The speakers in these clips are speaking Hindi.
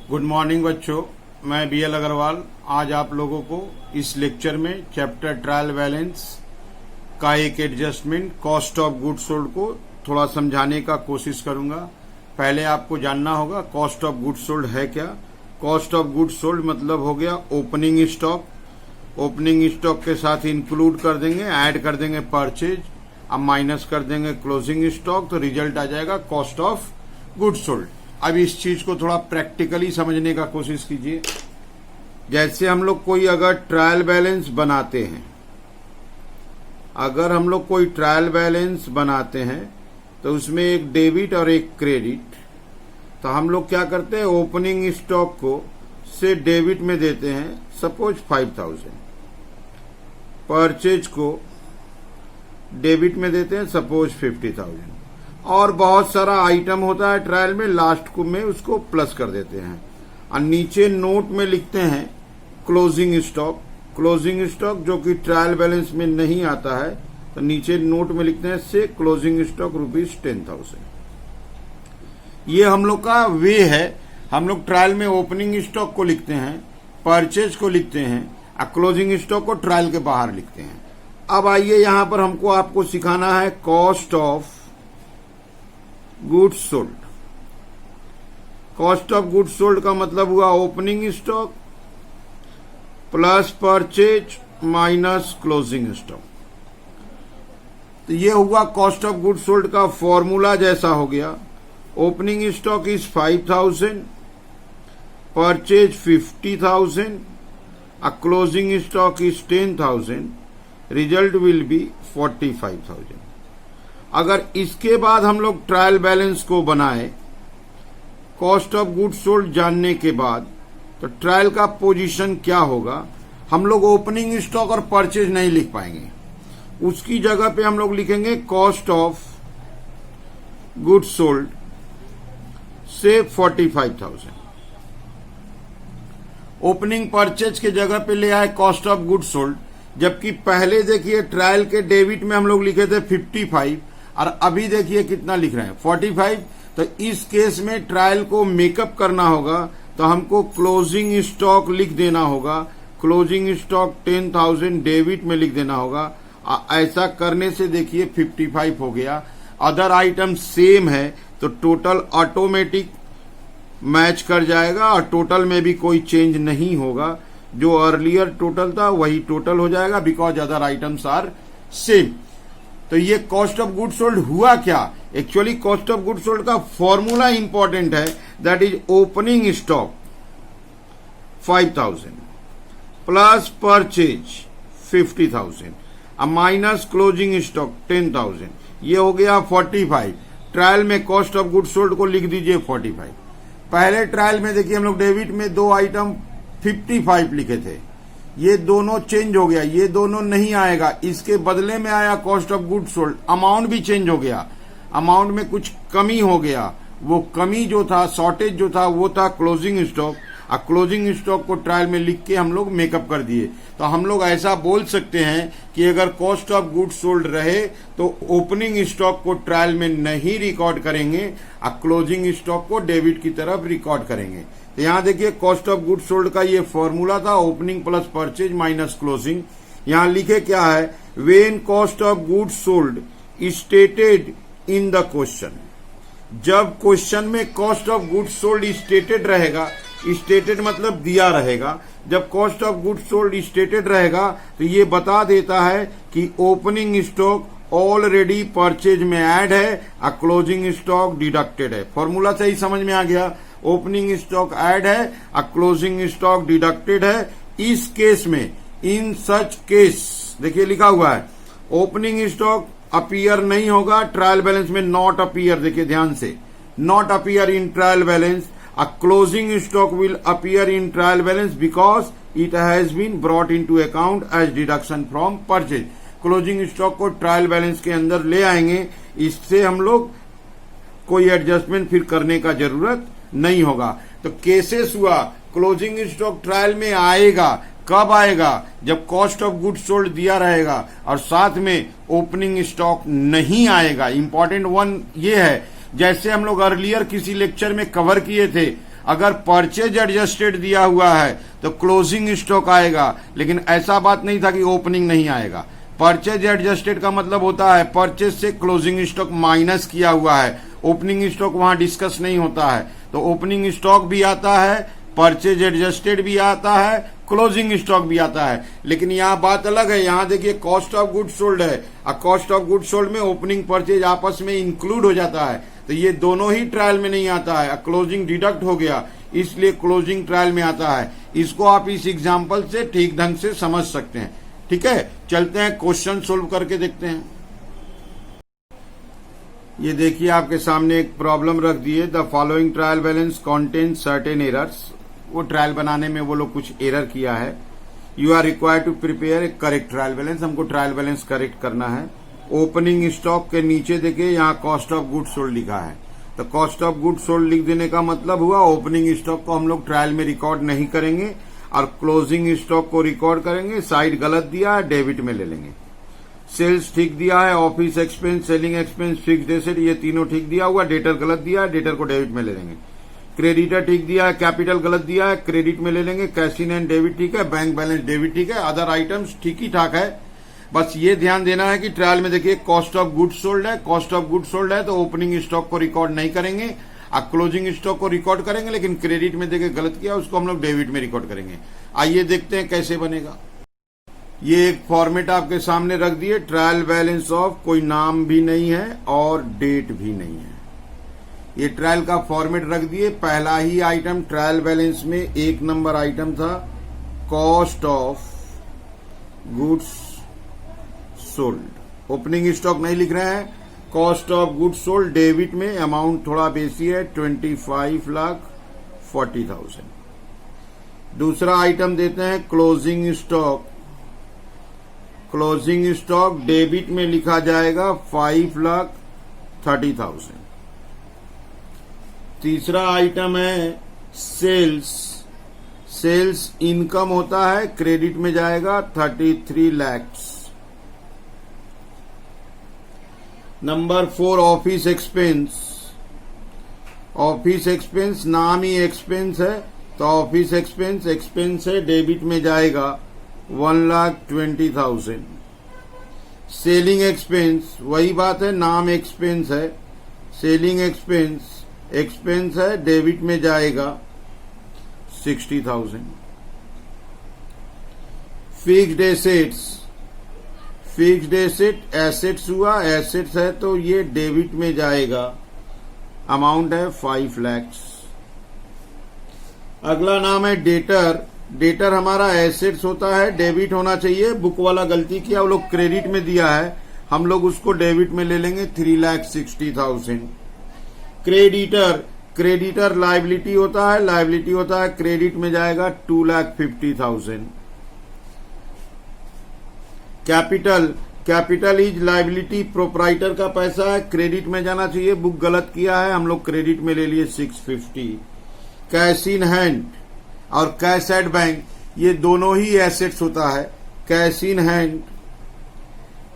गुड मॉर्निंग बच्चों, मैं BL अग्रवाल आज आप लोगों को इस लेक्चर में चैप्टर ट्रायल बैलेंस का एक adjustment cost of goods sold को थोड़ा समझाने का कोशिश करूंगा। पहले आपको जानना होगा कॉस्ट ऑफ गुड्स सोल्ड है क्या। कॉस्ट ऑफ गुड्स सोल्ड मतलब हो गया ओपनिंग स्टॉक। ओपनिंग स्टॉक के साथ इंक्लूड कर देंगे, ऐड कर देंगे परचेज, अब माइनस कर देंगे क्लोजिंग स्टॉक, तो रिजल्ट आ जाएगा कॉस्ट ऑफ गुड्स सोल्ड। अब इस चीज को थोड़ा प्रैक्टिकली समझने का कोशिश कीजिए। जैसे हम लोग कोई अगर ट्रायल बैलेंस बनाते हैं, अगर हम लोग कोई ट्रायल बैलेंस बनाते हैं तो उसमें एक डेबिट और एक क्रेडिट, तो हम लोग क्या करते हैं, ओपनिंग स्टॉक को से डेबिट में देते हैं सपोज 5000, परचेज को डेबिट में देते हैं सपोज 50,000, और बहुत सारा आइटम होता है ट्रायल में, लास्ट को में उसको प्लस कर देते हैं और नीचे नोट में लिखते हैं क्लोजिंग स्टॉक। क्लोजिंग स्टॉक जो कि ट्रायल बैलेंस में नहीं आता है, तो नीचे नोट में लिखते हैं से क्लोजिंग स्टॉक ₹10,000। ये हम लोग का वे है। हम लोग ट्रायल में ओपनिंग स्टॉक को लिखते हैं, परचेज को लिखते हैं और क्लोजिंग स्टॉक को ट्रायल के बाहर लिखते हैं। अब आइए यहां पर हमको आपको सिखाना है cost of goods sold. Cost of goods sold का मतलब हुआ opening stock plus purchase minus closing stock. तो ये हुआ कॉस्ट ऑफ गुड्स सोल्ड का फॉर्मूला जैसा हो गया। Opening stock is 5000, purchase 50,000, closing stock is 10,000, result will be 45,000। अगर इसके बाद हम लोग ट्रायल बैलेंस को बनाए कॉस्ट ऑफ गुड्स सोल्ड जानने के बाद, तो ट्रायल का पोजीशन क्या होगा, हम लोग ओपनिंग स्टॉक और परचेज नहीं लिख पाएंगे। उसकी जगह पे हम लोग लिखेंगे कॉस्ट ऑफ गुड्स सोल्ड से 45,000। ओपनिंग परचेज के जगह पे ले आए कॉस्ट ऑफ गुड्स सोल्ड, जबकि पहले देखिए ट्रायल के डेबिट में हम लोग लिखे थे 55 और अभी देखिए कितना लिख रहे हैं 45। तो इस केस में ट्रायल को मेकअप करना होगा, तो हमको क्लोजिंग स्टॉक लिख देना होगा। क्लोजिंग स्टॉक 10,000 डेबिट में लिख देना होगा। ऐसा करने से देखिए 55 हो गया। अदर आइटम सेम है तो टोटल ऑटोमेटिक मैच कर जाएगा और टोटल में भी कोई चेंज नहीं होगा। जो अर्लियर टोटल था वही टोटल हो जाएगा, because other items are same. तो ये कॉस्ट ऑफ गुड्स सोल्ड हुआ क्या, actually cost of goods sold का फॉर्मूला इंपॉर्टेंट है, that is opening stock 5000 plus purchase 50,000 minus closing stock 10,000, ये हो गया 45। ट्रायल में कॉस्ट ऑफ गुड्स सोल्ड को लिख दीजिए 45। पहले ट्रायल में देखिए हम लोग डेबिट में दो आइटम 55 लिखे थे, ये दोनों चेंज हो गया, ये दोनों नहीं आएगा, इसके बदले में आया cost of goods sold. Amount भी चेंज हो गया, अमाउंट में कुछ कमी हो गया, वो कमी जो था, शॉर्टेज जो था, वो था क्लोजिंग स्टॉक। और क्लोजिंग स्टॉक को ट्रायल में लिख के हम लोग मेकअप कर दिए। तो हम लोग ऐसा बोल सकते हैं कि अगर कॉस्ट ऑफ गुड्स सोल्ड रहे तो ओपनिंग स्टॉक को ट्रायल में नहीं रिकॉर्ड करेंगे और क्लोजिंग स्टॉक को डेबिट की तरफ रिकॉर्ड करेंगे। तो यहां देखिए कॉस्ट ऑफ गुड्स सोल्ड का ये फॉर्मूला था, opening plus purchase minus closing. यहां लिखे क्या है, when cost of goods sold stated in the question. जब क्वेश्चन में cost of goods sold stated रहेगा, स्टेटेड मतलब दिया रहेगा, जब cost of goods sold stated रहेगा तो ये बता देता है कि ओपनिंग स्टॉक ऑलरेडी परचेज में ऐड है और क्लोजिंग स्टॉक डिडक्टेड है। फॉर्मूला सही समझ में आ गया, ओपनिंग स्टॉक ऐड है और क्लोजिंग स्टॉक डिडक्टेड है। इस केस में, इन सच केस, देखिए लिखा हुआ है ओपनिंग स्टॉक अपीयर नहीं होगा ट्रायल बैलेंस में, नॉट अपीयर, देखिए ध्यान से, not appear in trial balance. A closing stock will appear in trial balance because it has been brought into account as deduction from purchase. Closing stock को ट्रायल बैलेंस के अंदर ले आएंगे, इससे हम लोग कोई एडजस्टमेंट फिर करने का जरूरत नहीं होगा। तो केसेस हुआ क्लोजिंग स्टॉक ट्रायल में आएगा, कब आएगा, जब कॉस्ट ऑफ गुड्स सोल्ड दिया रहेगा और साथ में ओपनिंग स्टॉक नहीं आएगा। इंपॉर्टेंट वन ये है, जैसे हम लोग अर्लियर किसी लेक्चर में कवर किए थे, अगर परचेज एडजस्टेड दिया हुआ है तो क्लोजिंग स्टॉक आएगा, लेकिन ऐसा बात नहीं था कि ओपनिंग नहीं आएगा। परचेज एडजस्टेड का मतलब होता है परचेज से क्लोजिंग स्टॉक माइनस किया हुआ है, ओपनिंग स्टॉक वहां डिस्कस नहीं होता है। तो ओपनिंग स्टॉक भी आता है, परचेज एडजस्टेड भी आता है, क्लोजिंग स्टॉक भी आता है। लेकिन यहाँ बात अलग है, यहाँ देखिए कॉस्ट ऑफ गुड सोल्ड है और कॉस्ट ऑफ गुड सोल्ड में ओपनिंग परचेज आपस में इंक्लूड हो जाता है, तो ये दोनों ही ट्रायल में नहीं आता है। क्लोजिंग डिडक्ट हो गया, इसलिए क्लोजिंग ट्रायल में आता है। इसको आप इस एग्जाम्पल से ठीक ढंग से समझ सकते हैं। ठीक है, चलते हैं क्वेश्चन सोल्व करके देखते हैं। ये देखिए आपके सामने एक प्रॉब्लम रख दी है, the following trial balance contain certain errors. वो ट्रायल बनाने में वो लोग कुछ एरर किया है। You are required to prepare a correct trial balance, हमको ट्रायल बैलेंस करेक्ट करना है। ओपनिंग स्टॉक के नीचे देखिए यहाँ कॉस्ट ऑफ गुड सोल्ड लिखा है, तो कॉस्ट ऑफ गुड सोल्ड लिख देने का मतलब हुआ ओपनिंग स्टॉक को हम लोग ट्रायल में रिकॉर्ड नहीं करेंगे और क्लोजिंग स्टॉक को रिकॉर्ड करेंगे। साइड गलत दिया है, डेबिट में ले लेंगे। सेल्स ठीक दिया है, office expense, selling expense, fixed asset, ये तीनों ठीक दिया हुआ। डेटर गलत दिया है, डेटर को डेबिट में ले लेंगे। क्रेडिटर ठीक दिया है, कैपिटल गलत दिया है, क्रेडिट में ले लेंगे। कैश इन एंड डेबिट ठीक है, बैंक बैलेंस डेबिट ठीक है, अदर आइटम्स ठीक ही ठाक है। बस ये ध्यान देना है कि ट्रायल में देखिए कॉस्ट ऑफ गुड सोल्ड है, कॉस्ट ऑफ गुड सोल्ड है तो ओपनिंग स्टॉक को रिकॉर्ड नहीं करेंगे और क्लोजिंग स्टॉक को रिकॉर्ड करेंगे, लेकिन क्रेडिट में देखिए गलत किया, उसको हम लोग डेबिट में रिकॉर्ड करेंगे। आइए देखते हैं कैसे बनेगा। ये एक फॉर्मेट आपके सामने रख दिए, ट्रायल बैलेंस ऑफ, कोई नाम भी नहीं है और डेट भी नहीं है। ये ट्रायल का फॉर्मेट रख दिए। पहला ही आइटम ट्रायल बैलेंस में 1 नंबर आइटम था cost of goods sold. Opening stock नहीं लिख रहे हैं, cost of goods sold debit में अमाउंट थोड़ा बेसी है 25,40,000। दूसरा आइटम देते हैं closing stock. Closing stock debit में लिखा जाएगा 5,30,000। तीसरा आइटम है सेल्स। सेल्स इनकम होता है, क्रेडिट में जाएगा 33 lakhs। Number 4 office expense. Office expense नाम ही एक्सपेंस है तो ऑफिस एक्सपेंस एक्सपेंस है, डेबिट में जाएगा 1,20,000। सेलिंग एक्सपेंस वही बात है, नाम एक्सपेंस है, सेलिंग एक्सपेंस एक्सपेंस है, डेबिट में जाएगा 60,000। Fixed assets. Fixed asset assets हुआ, एसेट्स है तो ये डेबिट में जाएगा, अमाउंट है 5 lakhs। अगला नाम है डेटर। डेटर हमारा एसेट्स होता है, डेबिट होना चाहिए, बुक वाला गलती किया, वो लोग क्रेडिट में दिया है, हम लोग उसको डेबिट में ले लेंगे 3,60,000। क्रेडिटर। क्रेडिटर लायबिलिटी होता है, लायबिलिटी होता है, क्रेडिट में जाएगा 2,50,000। Capital. Capital is liability, proprietor का पैसा है, क्रेडिट में जाना चाहिए, बुक गलत किया है, हम लोग क्रेडिट में ले लिए 650। कैश इन हैंड और कैश एट बैंक ये दोनों ही एसेट्स होता है। Cash in hand,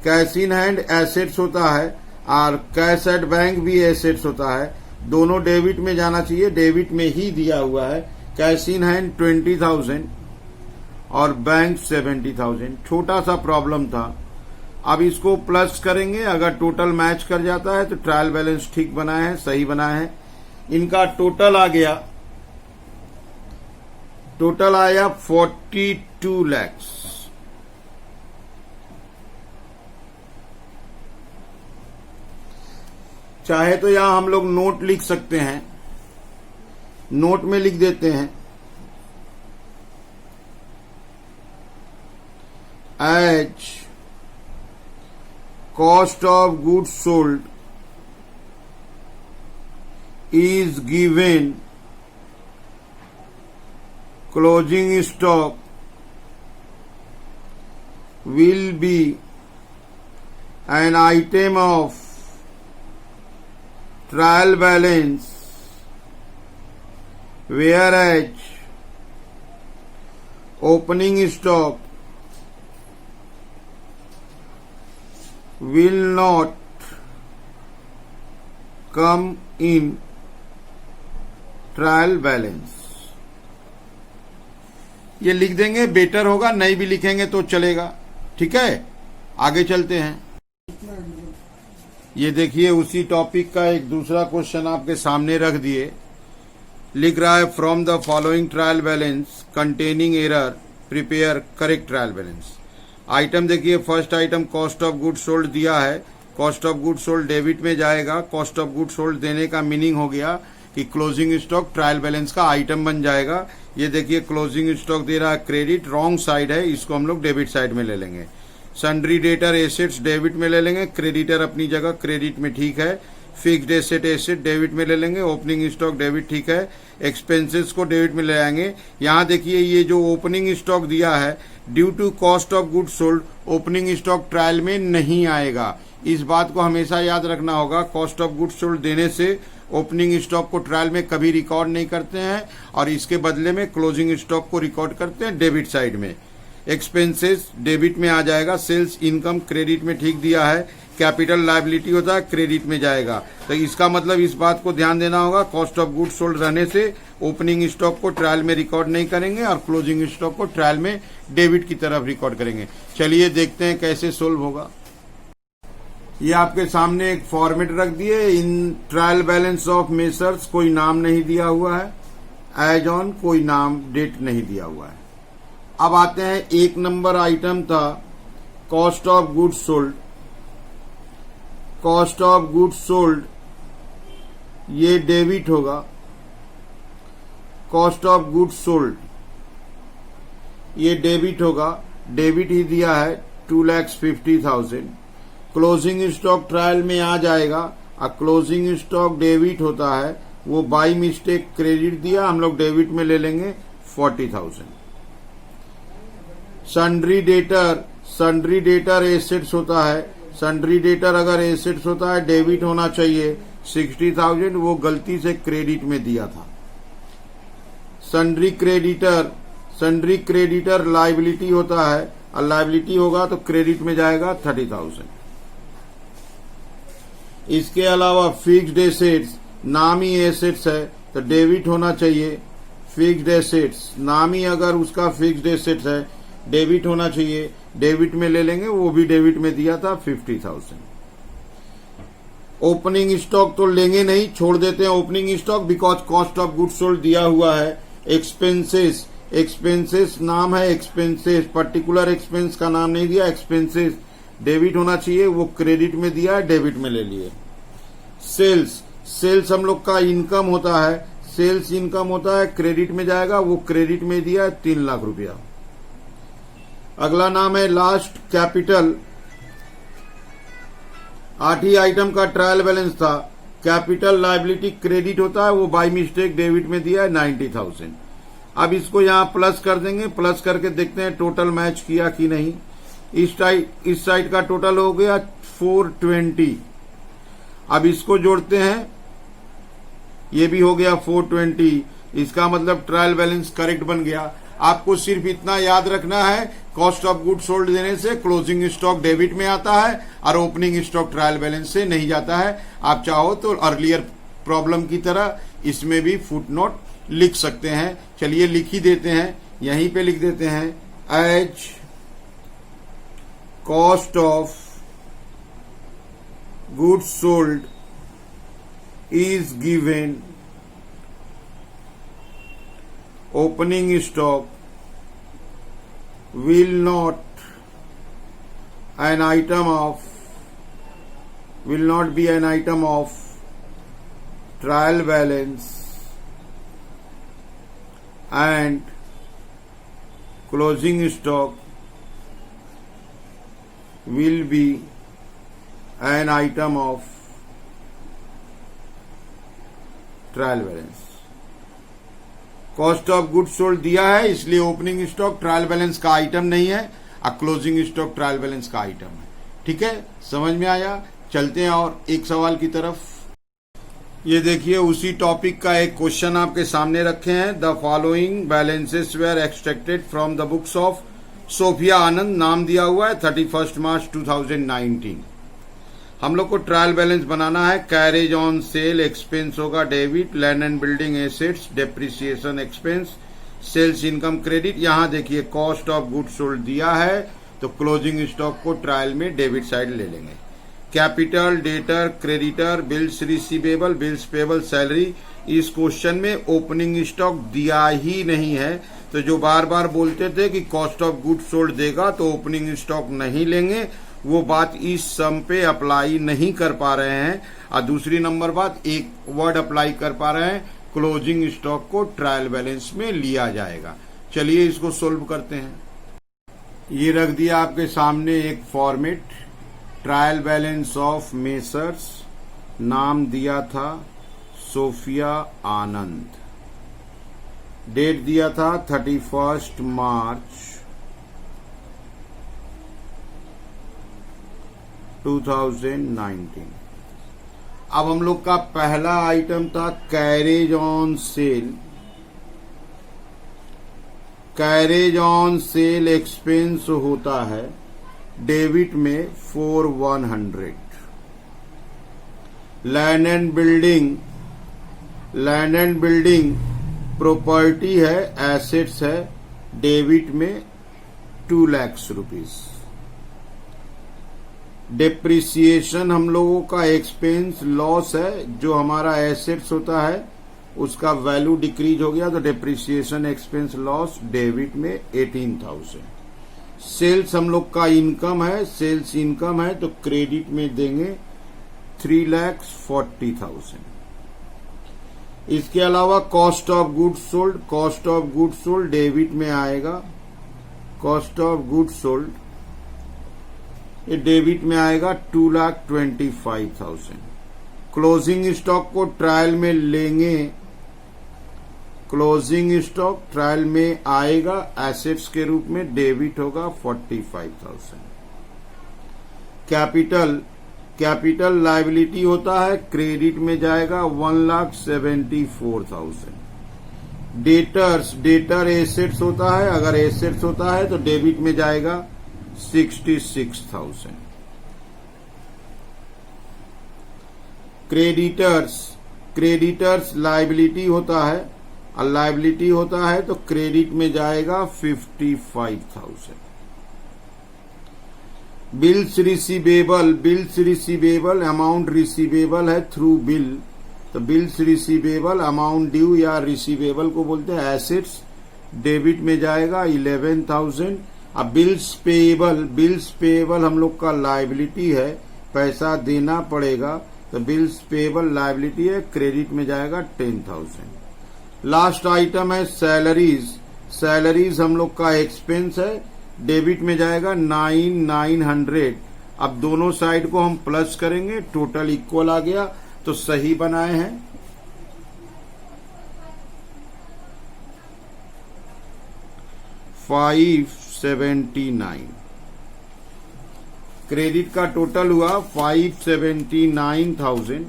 cash in hand assets होता है और कैश एट बैंक भी एसेट्स होता है, दोनों डेबिट में जाना चाहिए, डेबिट में ही दिया हुआ है। कैश इन हैंड 20,000 और बैंक 70,000। छोटा सा प्रॉब्लम था, अब इसको प्लस करेंगे, अगर टोटल मैच कर जाता है तो ट्रायल बैलेंस ठीक बनाए हैं, सही बनाए हैं। इनका टोटल आ गया, टोटल आया 42 lakhs। चाहे तो यहां हम लोग नोट लिख सकते हैं, नोट में लिख देते हैं as cost of goods sold is given closing stock will be an item of trial balance, whereas opening stock will not come in trial balance, ये लिख देंगे, बेटर होगा, नहीं भी लिखेंगे तो चलेगा। ठीक है, आगे चलते हैं। ये देखिए उसी टॉपिक का एक दूसरा क्वेश्चन आपके सामने रख दिए। लिख रहा है from the following trial balance containing error prepare correct trial balance. Item देखिए, first item cost of good sold दिया है। Cost of good sold debit में जाएगा। कॉस्ट ऑफ गुड सोल्ड देने का मीनिंग हो गया कि क्लोजिंग स्टॉक ट्रायल बैलेंस का आइटम बन जाएगा। ये देखिए क्लोजिंग स्टॉक दे रहा है क्रेडिट, रॉन्ग साइड है, इसको हम लोग डेबिट साइड में ले लेंगे। सन्ड्री डेटर एसेट्स डेबिट में ले लेंगे, क्रेडिटर अपनी जगह क्रेडिट में ठीक है। फिक्स्ड एसेट डेबिट में ले लेंगे, ओपनिंग स्टॉक डेबिट ठीक है। एक्सपेंसेस को डेबिट में ले आएंगे। यहाँ देखिए ये जो ओपनिंग स्टॉक दिया है due to cost of good sold, opening stock trial में नहीं आएगा। इस बात को हमेशा याद रखना होगा। कॉस्ट ऑफ गुड सोल्ड देने से ओपनिंग स्टॉक को ट्रायल में कभी रिकॉर्ड नहीं करते हैं और इसके बदले में क्लोजिंग स्टॉक को रिकॉर्ड करते हैं डेबिट साइड में। एक्सपेंसेस डेबिट में आ जाएगा। सेल्स इनकम क्रेडिट में ठीक दिया है। कैपिटल लायबिलिटी होता है क्रेडिट में जाएगा। तो इसका मतलब इस बात को ध्यान देना होगा, कॉस्ट ऑफ गुड सोल्ड रहने से ओपनिंग स्टॉक को ट्रायल में रिकॉर्ड नहीं करेंगे और क्लोजिंग स्टॉक को ट्रायल में डेबिट की तरफ रिकॉर्ड करेंगे। चलिए देखते हैं कैसे सोल्व होगा। ये आपके सामने एक फॉर्मेट रख दिए। In trial balance of messrs कोई नाम नहीं दिया हुआ है, एज ऑन कोई नाम डेट नहीं दिया हुआ है। अब आते हैं, एक नंबर आइटम था cost of good sold. Cost of good sold ये डेबिट होगा। कॉस्ट ऑफ गुड सोल्ड ये डेबिट होगा, डेबिट ही दिया है 2,50,000। क्लोजिंग स्टॉक ट्रायल में आ जाएगा और क्लोजिंग स्टॉक डेबिट होता है, वो बाई मिस्टेक क्रेडिट दिया, हम लोग डेबिट में ले लेंगे 40,000। सन्ड्री डेटर एसेट्स होता है। सन्ड्री डेटर अगर एसेट्स होता है डेबिट होना चाहिए 60,000, वो गलती से क्रेडिट में दिया था। सन्ड्री क्रेडिटर लायबिलिटी होता है और लायबिलिटी होगा तो क्रेडिट में जाएगा 30,000। इसके अलावा फिक्स्ड एसेट्स, नामी एसेट्स है तो डेबिट होना चाहिए। फिक्स्ड एसेट्स नामी अगर उसका फिक्स्ड एसेट्स है डेबिट होना चाहिए, डेबिट में ले लेंगे, वो भी डेबिट में दिया था 50,000। ओपनिंग स्टॉक तो लेंगे नहीं, छोड़ देते हैं opening stock because cost of good sold दिया हुआ है। एक्सपेंसेस नाम है, एक्सपेंसेस पर्टिकुलर एक्सपेंस का नाम नहीं दिया, एक्सपेंसेस डेबिट होना चाहिए, वो क्रेडिट में दिया है, डेबिट में ले लिए। सेल्स हम लोग का इनकम होता है, सेल्स इनकम होता है क्रेडिट में जाएगा, वो क्रेडिट में दिया है 3 लाख रुपया। अगला नाम है लास्ट कैपिटल। 8 आइटम का ट्रायल बैलेंस था। कैपिटल लायबिलिटी क्रेडिट होता है, वो बाय मिस्टेक डेबिट में दिया है 90,000। अब इसको यहां प्लस कर देंगे, प्लस करके देखते हैं टोटल मैच किया कि नहीं। इस साइड का टोटल हो गया 420। अब इसको जोड़ते हैं, ये भी हो गया 420। इसका मतलब ट्रायल बैलेंस करेक्ट बन गया। आपको सिर्फ इतना याद रखना है, कॉस्ट ऑफ गुड सोल्ड देने से क्लोजिंग स्टॉक डेबिट में आता है और ओपनिंग स्टॉक ट्रायल बैलेंस से नहीं जाता है। आप चाहो तो अर्लियर प्रॉब्लम की तरह इसमें भी फुटनोट लिख सकते हैं। चलिए लिख ही देते हैं, यहीं पे लिख देते हैं, as cost of good sold is given opening stock will not be an item of trial balance and closing stock will be an item of trial balance। Cost of good sold दिया है इसलिए ओपनिंग स्टॉक ट्रायल बैलेंस का आइटम नहीं है और क्लोजिंग स्टॉक ट्रायल बैलेंस का आइटम है। ठीक है, समझ में आया। चलते हैं और एक सवाल की तरफ। ये देखिए उसी टॉपिक का एक क्वेश्चन आपके सामने रखे हैं। The following balances were extracted from the books of Sophia Anand, नाम दिया हुआ है 31 मार्च 2019। हम लोग को ट्रायल बैलेंस बनाना है। कैरेज ऑन सेल एक्सपेंस होगा debit, land and building assets depreciation expense, sales income credit. यहां देखिए कॉस्ट ऑफ गुड्स सोल्ड दिया है तो क्लोजिंग स्टॉक को ट्रायल में डेबिट साइड ले लेंगे। Capital, debtor, creditor, bills receivable, bills payable, salary. इस क्वेश्चन में ओपनिंग स्टॉक दिया ही नहीं है, तो जो बार बार बोलते थे कि कॉस्ट ऑफ गुड्स सोल्ड देगा तो ओपनिंग स्टॉक नहीं लेंगे, वो बात इस सम पे अप्लाई नहीं कर पा रहे हैं। और दूसरी नंबर बात, एक वर्ड अप्लाई कर पा रहे हैं, क्लोजिंग स्टॉक को ट्रायल बैलेंस में लिया जाएगा। चलिए इसको सोल्व करते हैं। ये रख दिया आपके सामने एक format, trial balance of messrs, नाम दिया था सोफिया आनंद, डेट दिया था 31 मार्च 2019। अब हम लोग का पहला आइटम था carriage on cell. Carriage on sale expense होता है डेबिट में 4100। लैंड एंड बिल्डिंग प्रॉपर्टी है, एसेट्स है, डेबिट में 2 लाख रुपीस। डेप्रिसिएशन हम लोगों का एक्सपेंस लॉस है, जो हमारा एसेट्स होता है उसका वैल्यू डिक्रीज हो गया तो डेप्रिसिएशन एक्सपेंस लॉस डेबिट में 18,000। सेल्स हम लोग का इनकम है, सेल्स इनकम है तो क्रेडिट में देंगे 3,40,000। इसके अलावा cost of goods sold, cost of goods sold debit में आएगा, कॉस्ट ऑफ गुड्स सोल्ड ये डेबिट में आएगा 2,25,000। क्लोजिंग स्टॉक को ट्रायल में लेंगे, क्लोजिंग स्टॉक ट्रायल में आएगा एसेट्स के रूप में, डेबिट होगा 45,000। कैपिटल लायबिलिटी होता है, क्रेडिट में जाएगा 1,74,000। डेटर एसेट्स होता है, अगर एसेट्स होता है तो डेबिट में जाएगा 66,000। क्रेडिटर्स लायबिलिटी होता है, और लायबिलिटी होता है तो क्रेडिट में जाएगा 55,000। बिल्स रिसीवेबल अमाउंट रिसीवेबल है थ्रू बिल, तो बिल्स रिसीवेबल अमाउंट ड्यू या रिसीवेबल को बोलते हैं एसेट्स, डेबिट में जाएगा 11,000। अब बिल्स पेएबल हम लोग का लायबिलिटी है, पैसा देना पड़ेगा तो बिल्स पेएबल लायबिलिटी है, क्रेडिट में जाएगा 10,000। लास्ट आइटम है सैलरीज हम लोग का एक्सपेंस है, डेबिट में जाएगा 9,900। अब दोनों साइड को हम प्लस करेंगे, टोटल इक्वल आ गया तो सही बनाए हैं। $579 क्रेडिट का टोटल हुआ 579,000।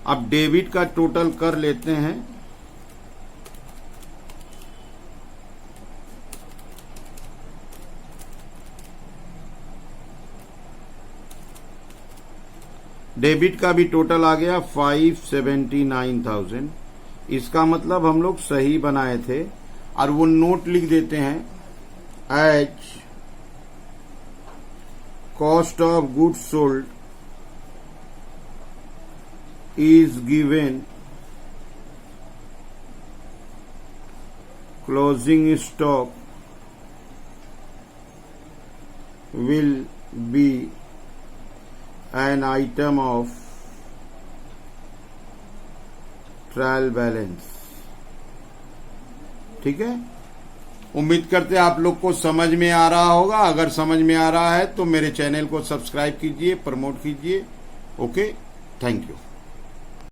अब डेबिट का टोटल कर लेते हैं। डेबिट का भी टोटल आ गया 579,000। इसका मतलब हम लोग सही बनाए थे, और वो नोट लिख देते हैं as cost of goods sold is given, closing stock will be an item of trial balance. ठीक है, उम्मीद करते हैं आप लोग को समझ में आ रहा होगा। अगर समझ में आ रहा है तो मेरे चैनल को सब्सक्राइब कीजिए, प्रमोट कीजिए। Okay, thank you.